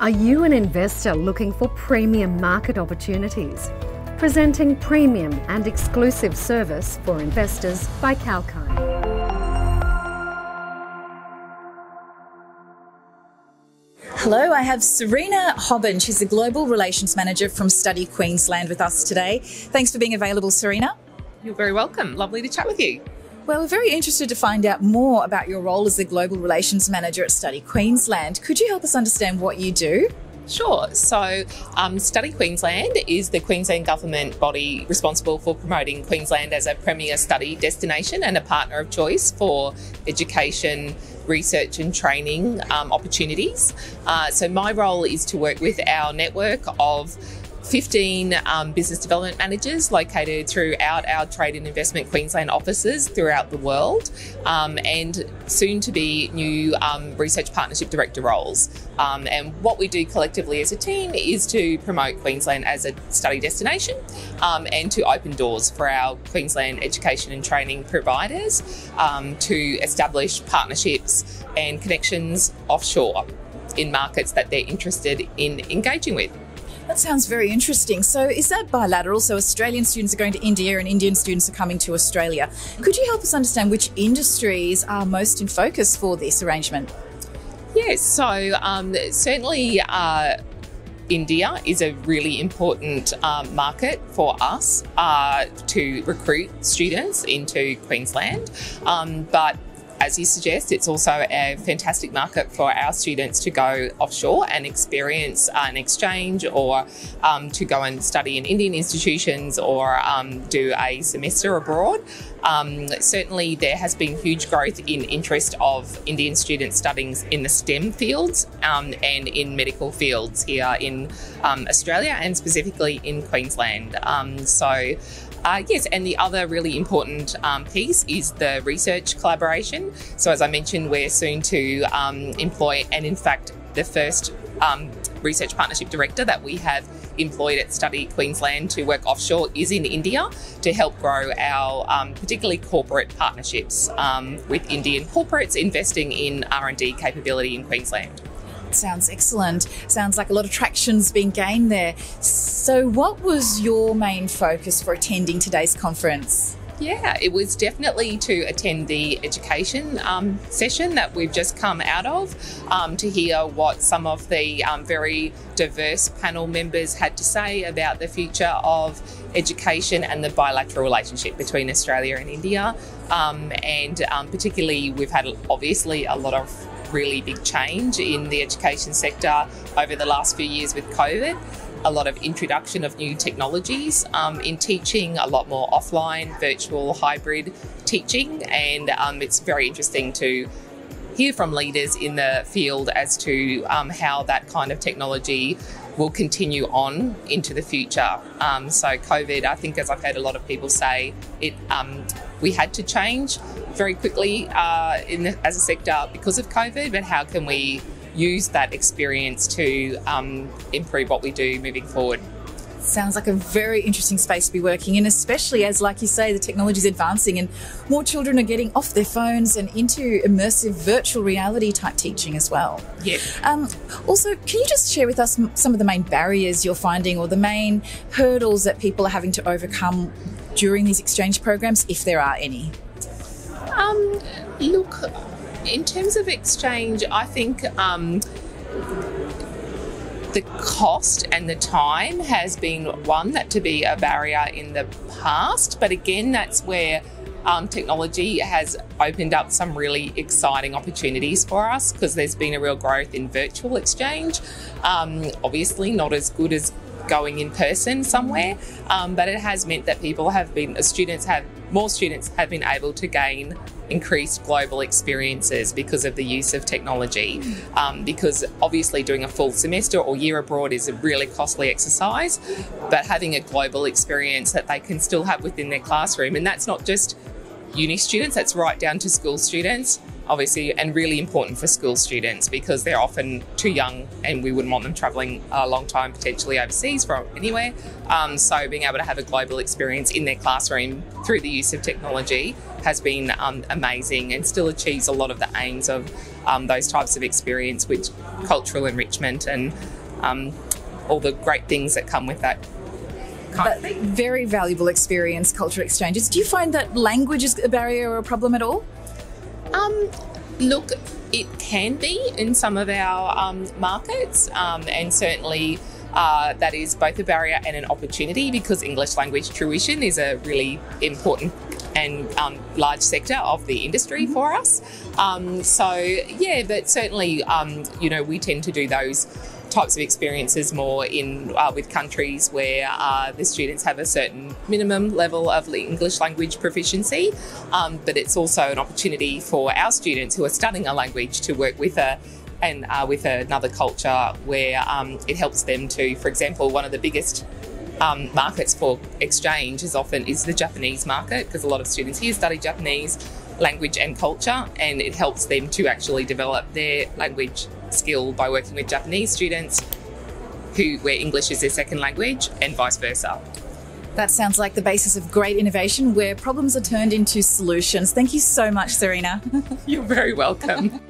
Are you an investor looking for premium market opportunities? Presenting premium and exclusive service for investors by Kalkine. Hello, I have Serena Hobben. She's the Global Relations Manager from Study Queensland with us today. Thanks for being available, Serena. You're very welcome. Lovely to chat with you. Well, we're very interested to find out more about your role as the Global Relations Manager at Study Queensland. Could you help us understand what you do? Sure. So Study Queensland is the Queensland government body responsible for promoting Queensland as a premier study destination and a partner of choice for education, research and training opportunities. So my role is to work with our network of 15 business development managers located throughout our Trade and Investment Queensland offices throughout the world, and soon to be new research partnership director roles. And what we do collectively as a team is to promote Queensland as a study destination and to open doors for our Queensland education and training providers to establish partnerships and connections offshore in markets that they're interested in engaging with. That sounds very interesting. So is that bilateral? So Australian students are going to India and Indian students are coming to Australia. Could you help us understand which industries are most in focus for this arrangement? Yes, so certainly India is a really important market for us to recruit students into Queensland, but as you suggest, it's also a fantastic market for our students to go offshore and experience an exchange, or to go and study in Indian institutions, or do a semester abroad. Certainly there has been huge growth in interest of Indian students studying in the STEM fields and in medical fields here in Australia and specifically in Queensland. Yes, and the other really important piece is the research collaboration. So as I mentioned, we're soon to employ, and in fact, the first research partnership director that we have employed at Study Queensland to work offshore is in India to help grow our particularly corporate partnerships with Indian corporates investing in R&D capability in Queensland. Sounds excellent. Sounds like a lot of traction's been gained there. So what was your main focus for attending today's conference? Yeah, it was definitely to attend the education session that we've just come out of, to hear what some of the very diverse panel members had to say about the future of education and the bilateral relationship between Australia and India. And particularly, we've had obviously a lot of really big change in the education sector over the last few years with COVID. A lot of introduction of new technologies in teaching, a lot more offline, virtual, hybrid teaching, and it's very interesting to hear from leaders in the field as to how that kind of technology will continue on into the future. So COVID, I think, as I've heard a lot of people say, we had to change very quickly as a sector because of COVID, but how can we use that experience to improve what we do moving forward? Sounds like a very interesting space to be working in, especially as, like you say, the technology is advancing and more children are getting off their phones and into immersive virtual reality type teaching as well. Yeah. Also, can you just share with us some of the main barriers you're finding, or the main hurdles that people are having to overcome during these exchange programs, if there are any? Look, in terms of exchange, I think the cost and the time has been one that to be a barrier in the past, but again, that's where technology has opened up some really exciting opportunities for us, because there's been a real growth in virtual exchange. Obviously not as good as going in person somewhere, but it has meant that more students have been able to gain increased global experiences because of the use of technology. Because obviously doing a full semester or year abroad is a really costly exercise, but having a global experience that they can still have within their classroom, and that's not just uni students, that's right down to school students, obviously, and really important for school students because they're often too young and we wouldn't want them travelling a long time, potentially overseas from anywhere. So being able to have a global experience in their classroom through the use of technology has been amazing, and still achieves a lot of the aims of those types of experience, which cultural enrichment and all the great things that come with that. Very valuable experience, cultural exchanges. Do you find that language is a barrier or a problem at all? Look, it can be in some of our markets, and certainly that is both a barrier and an opportunity, because English language tuition is a really important and large sector of the industry for us. So yeah, but certainly, we tend to do those types of experiences more in with countries where the students have a certain minimum level of English language proficiency, but it's also an opportunity for our students who are studying a language to work with with another culture where it helps them to, for example, one of the biggest markets for exchange is the Japanese market, because a lot of students here study Japanese language and culture, and it helps them to develop their language skill by working with Japanese students where English is their second language, and vice versa. That sounds like the basis of great innovation where problems are turned into solutions. Thank you so much, Serena. You're very welcome.